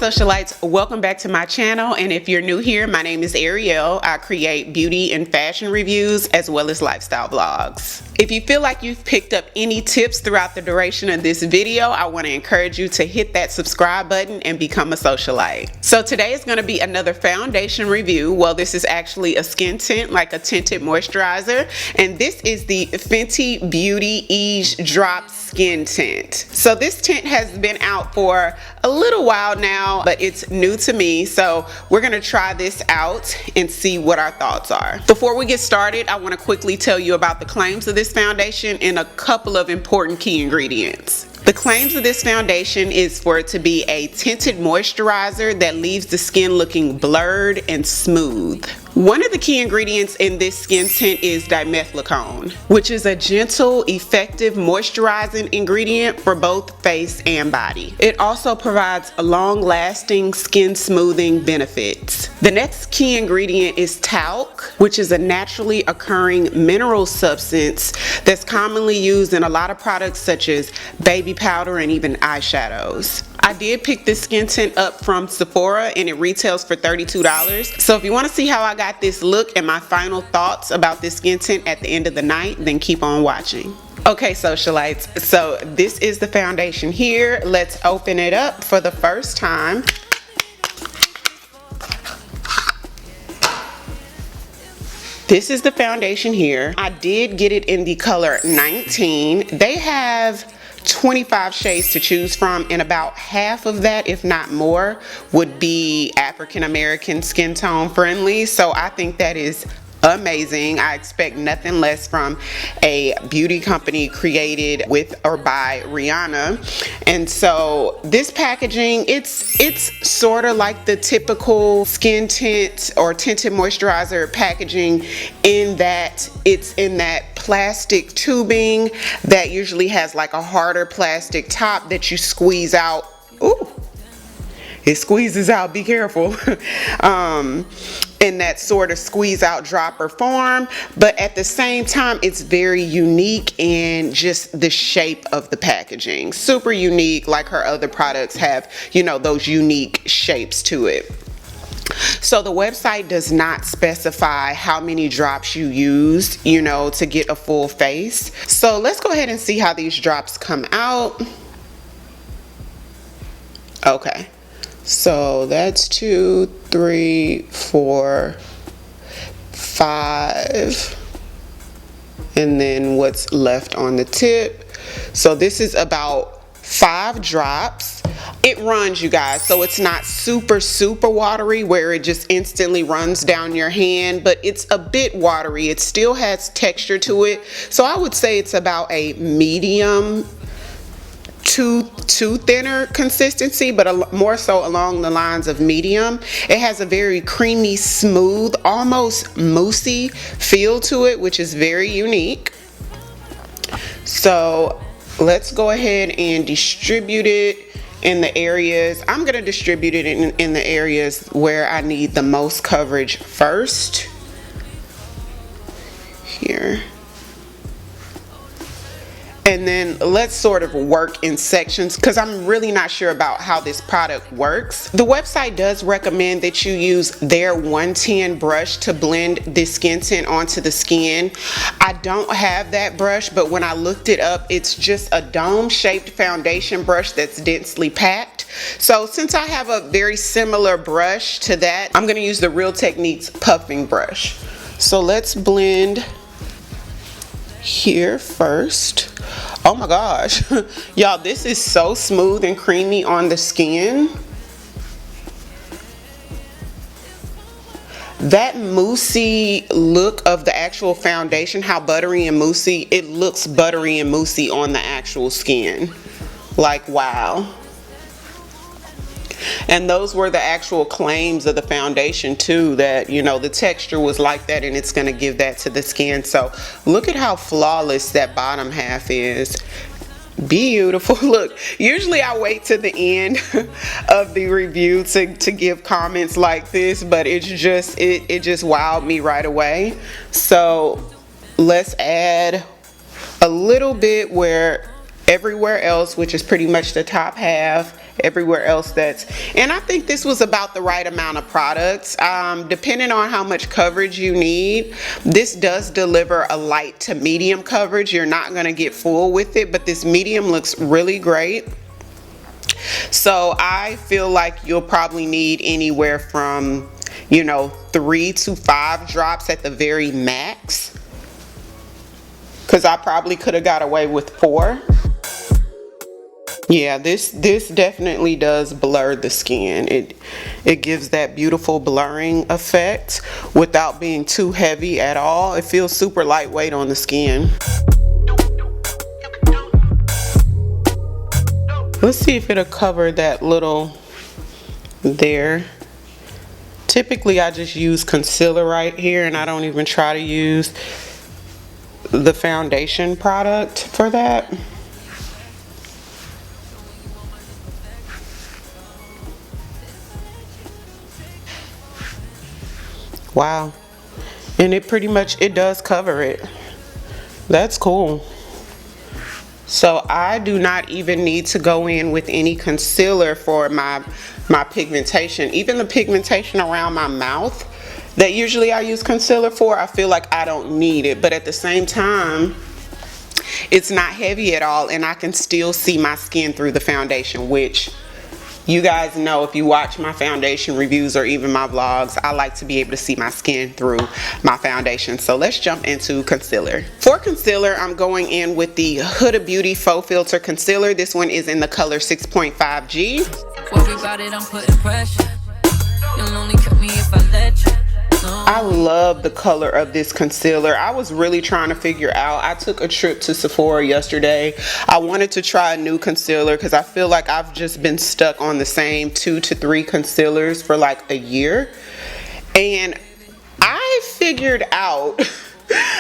socialites, welcome back to my channel, and if you're new here, my name is Ariel. I create beauty and fashion reviews as well as lifestyle vlogs. If you feel like you've picked up any tips throughout the duration of this video, I want to encourage you to hit that subscribe button and become a socialite. So today is going to be another foundation review. Well, this is actually a skin tint, like a tinted moisturizer, and this is the Fenty Beauty Eaze Drop Skin Tint. So this tint has been out for a little while now, but it's new to me, so we're gonna try this out and see what our thoughts are. Before we get started, I want to quickly tell you about the claims of this foundation and a couple of important key ingredients. The claims of this foundation is for it to be a tinted moisturizer that leaves the skin looking blurred and smooth. One of the key ingredients in this skin tint is dimethicone, which is a gentle, effective moisturizing ingredient for both face and body. It also provides long-lasting skin smoothing benefits. The next key ingredient is talc, which is a naturally occurring mineral substance that's commonly used in a lot of products such as baby powder and even eyeshadows. I did pick this skin tint up from Sephora and it retails for $32. So if you want to see how I got this look and my final thoughts about this skin tint at the end of the night, then keep on watching. Okay, socialites, so this is the foundation here. Let's open it up for the first time. This is the foundation here. I did get it in the color 19. They have 25 shades to choose from, and about half of that, if not more, would be African American skin tone friendly. So I think that is amazing. I expect nothing less from a beauty company created with or by Rihanna. And so this packaging, it's sort of like the typical skin tint or tinted moisturizer packaging, in that it's in that plastic tubing that usually has like a harder plastic top that you squeeze out. Ooh, it squeezes out, be careful. In that sort of squeeze out dropper form, but at the same time it's very unique in just the shape of the packaging. Super unique, like her other products have, you know, those unique shapes to it. So the website does not specify how many drops you use, you know, to get a full face. So let's go ahead and see how these drops come out. Okay. So that's 2, 3, 4, 5, and then what's left on the tip. So this is about 5 drops. It runs, you guys, so it's not super watery where it just instantly runs down your hand, but it's a bit watery. It still has texture to it, so I would say it's about a medium to thinner consistency, but more so along the lines of medium. It has a very creamy, smooth, almost moussey feel to it, which is very unique. So let's go ahead and distribute it in the areas. I'm going to distribute it in the areas where I need the most coverage first. Here. And then let's sort of work in sections, because I'm really not sure about how this product works. The website does recommend that you use their 110 brush to blend this skin tint onto the skin. I don't have that brush, but when I looked it up, it's just a dome-shaped foundation brush that's densely packed. So since I have a very similar brush to that, I'm going to use the Real Techniques puffing brush. So let's blend here first. Oh my gosh, y'all, this is so smooth and creamy on the skin. That moussey look of the actual foundation, how buttery and moussey, it looks buttery and moussey on the actual skin. Like, wow. And those were the actual claims of the foundation too, that, you know, the texture was like that and it's going to give that to the skin. So look at how flawless that bottom half is. Beautiful. Look, usually I wait to the end of the review to give comments like this, but it's just it just wowed me right away. So let's add a little bit where everywhere else, which is pretty much the top half, everywhere else and I think this was about the right amount of products. Depending on how much coverage you need, this does deliver a light to medium coverage. You're not going to get full with it, but this medium looks really great. So I feel like you'll probably need anywhere from, you know, 3 to 5 drops at the very max, because I probably could have got away with 4. Yeah, this definitely does blur the skin. It gives that beautiful blurring effect without being too heavy at all. It feels super lightweight on the skin. Let's see if it'll cover that little there. Typically I just use concealer right here, and I don't even try to use the foundation product for that. Wow, and it pretty much, it does cover it. That's cool. So I do not even need to go in with any concealer for my pigmentation. Even the pigmentation around my mouth that usually I use concealer for, I feel like I don't need it, but at the same time it's not heavy at all, and I can still see my skin through the foundation, which you guys know if you watch my foundation reviews or even my vlogs, I like to be able to see my skin through my foundation. So let's jump into concealer. For concealer, I'm going in with the Huda Beauty Faux Filter Concealer. This one is in the color 6.5G. Worry about it, I'm putting pressure. You'll only cut me if I let you. I love the color of this concealer. I was really trying to figure out, I took a trip to Sephora yesterday. I wanted to try a new concealer because I feel like I've just been stuck on the same 2 to 3 concealers for like a year. And I figured out,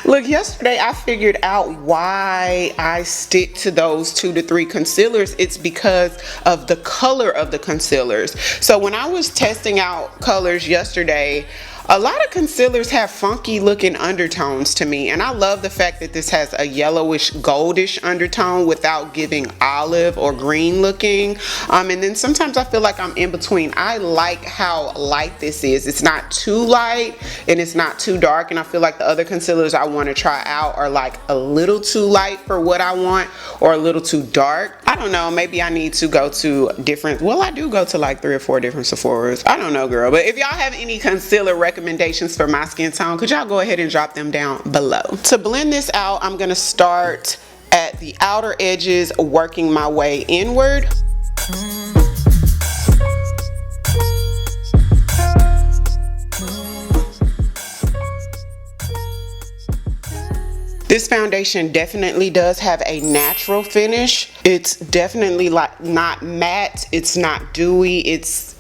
look, yesterday I figured out why I stick to those 2 to 3 concealers. It's because of the color of the concealers. So when I was testing out colors yesterday, a lot of concealers have funky looking undertones to me, and I love the fact that this has a yellowish goldish undertone without giving olive or green looking. And then sometimes I feel like I'm in between. I like how light this is. It's not too light and it's not too dark, and I feel like the other concealers I want to try out are like a little too light for what I want or a little too dark. I don't know, maybe I need to go to different, well, I do go to like 3 or 4 different Sephoras. I don't know, girl, but if y'all have any concealer recommendations for my skin tone, could y'all go ahead and drop them down below. To blend this out, I'm gonna start at the outer edges, working my way inward. This foundation definitely does have a natural finish. It's definitely like not matte, it's not dewy, it's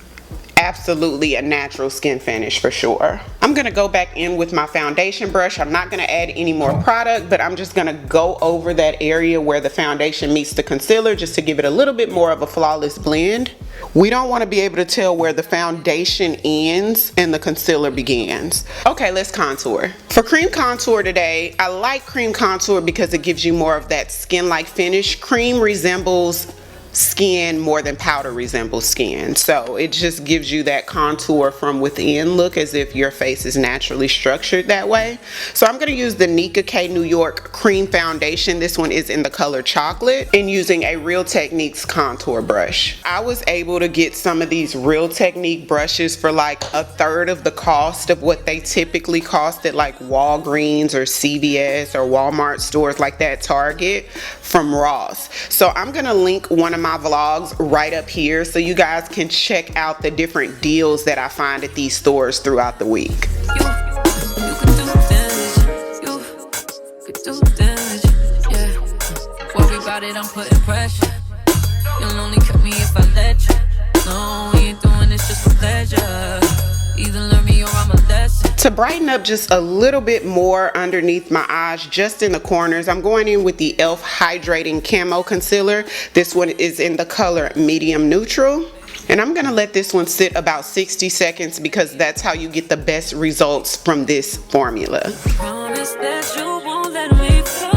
absolutely a natural skin finish for sure. I'm gonna go back in with my foundation brush. I'm not gonna add any more product, but I'm just gonna go over that area where the foundation meets the concealer just to give it a little bit more of a flawless blend. We don't want to be able to tell where the foundation ends and the concealer begins. Okay, let's contour. For cream contour today, I like cream contour because it gives you more of that skin-like finish. Cream resembles skin more than powder resembles skin, so it just gives you that contour from within look, as if your face is naturally structured that way. So I'm going to use the Nicka K New York cream foundation. This one is in the color chocolate, and using a Real Techniques contour brush. I was able to get some of these Real Technique brushes for like 1/3 of the cost of what they typically cost at like Walgreens or CVS or Walmart stores like that, Target, from Ross. So I'm gonna link one of my vlogs right up here so you guys can check out the different deals that I find at these stores throughout the week. I'm putting pressure. You'll only cut me if I let you. No, we ain't doing this just for pleasure. Either learn me or I'm a lesson. To brighten up just a little bit more underneath my eyes, just in the corners, I'm going in with the e.l.f. Hydrating Camo Concealer. This one is in the color medium neutral. And I'm gonna let this one sit about 60 seconds because that's how you get the best results from this formula. Promise that you won't let me fall.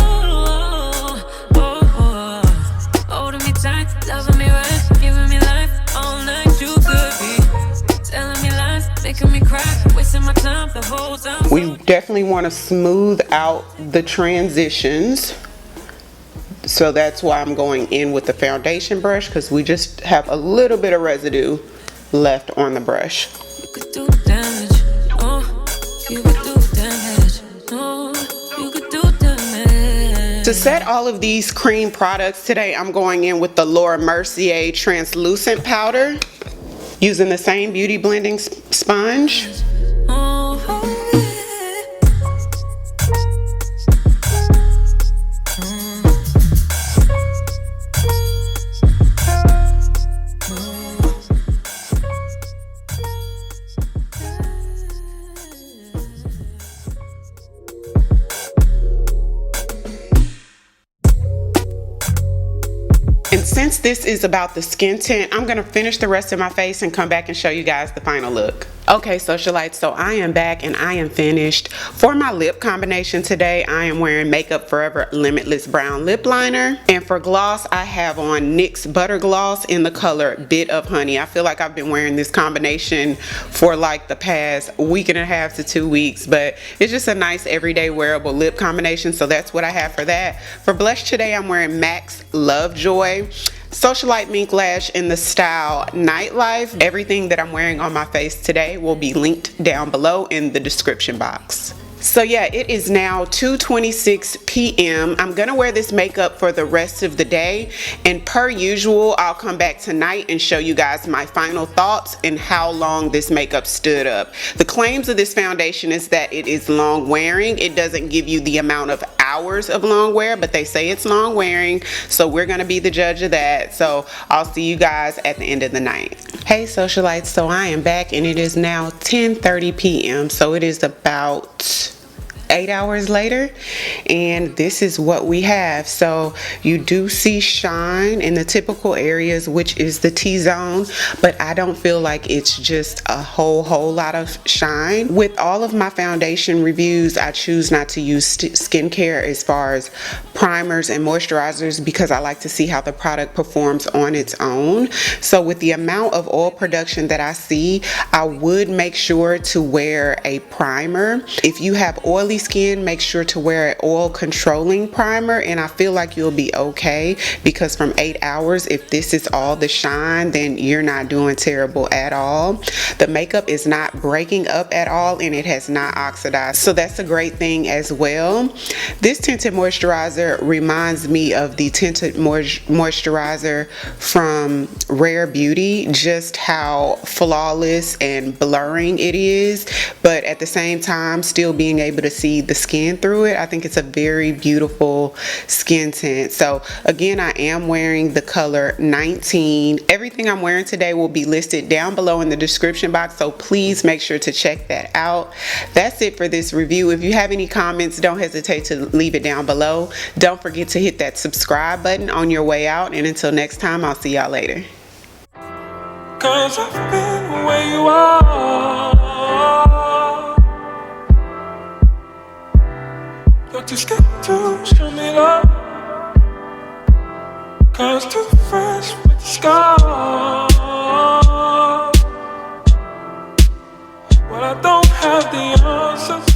definitely want to smooth out the transitions. So that's why I'm going in with the foundation brush, because we just have a little bit of residue left on the brush. You could do damage. Oh, you could do damage. Oh, you could do damage. To set all of these cream products today, I'm going in with the Mercier Translucent powder, using the same beauty blending sponge. And since this is about the skin tint, I'm gonna finish the rest of my face and come back and show you guys the final look. Okay, socialites, so I am back and I am finished. For my lip combination today, I am wearing Makeup Forever Limitless Brown Lip Liner. And for gloss, I have on NYX Butter Gloss in the color Bit of Honey. I feel like I've been wearing this combination for like the past week and a half to 2 weeks, but it's just a nice everyday wearable lip combination, so that's what I have for that. For blush today, I'm wearing MAC's Lovejoy Socialite Mink Lash in the style Nightlife. Everything that I'm wearing on my face today will be linked down below in the description box. So yeah, it is now 2:26 p.m. I'm gonna wear this makeup for the rest of the day, and per usual, I'll come back tonight and show you guys my final thoughts and how long this makeup stood up. The claims of this foundation is that it is long wearing. It doesn't give you the amount of hours of long wear, but they say it's long wearing, so we're gonna be the judge of that. So I'll see you guys at the end of the night. Hey socialites, so I am back and it is now 10:30 p.m. so it is about 8 hours later, and this is what we have. So you do see shine in the typical areas, which is the T-zone, but I don't feel like it's just a whole lot of shine. With all of my foundation reviews, I choose not to use skincare as far as primers and moisturizers because I like to see how the product performs on its own. So with the amount of oil production that I see, I would make sure to wear a primer. If you have oily skin, make sure to wear an oil controlling primer, and I feel like you'll be okay, because from 8 hours, if this is all the shine, then you're not doing terrible at all. The makeup is not breaking up at all, and it has not oxidized, so that's a great thing as well. This tinted moisturizer reminds me of the tinted moisturizer from Rare Beauty, just how flawless and blurring it is, but at the same time still being able to see the skin through it. I think it's a very beautiful skin tint. So again, I am wearing the color 19. Everything I'm wearing today will be listed down below in the description box, so please make sure to check that out. That's it for this review. If you have any comments, don't hesitate to leave it down below. Don't forget to hit that subscribe button on your way out, and until next time, I'll see y'all later. 'Cause I've been where you are. You're too scared to show me love, 'cause too fresh with the scars. Well, I don't have the answers,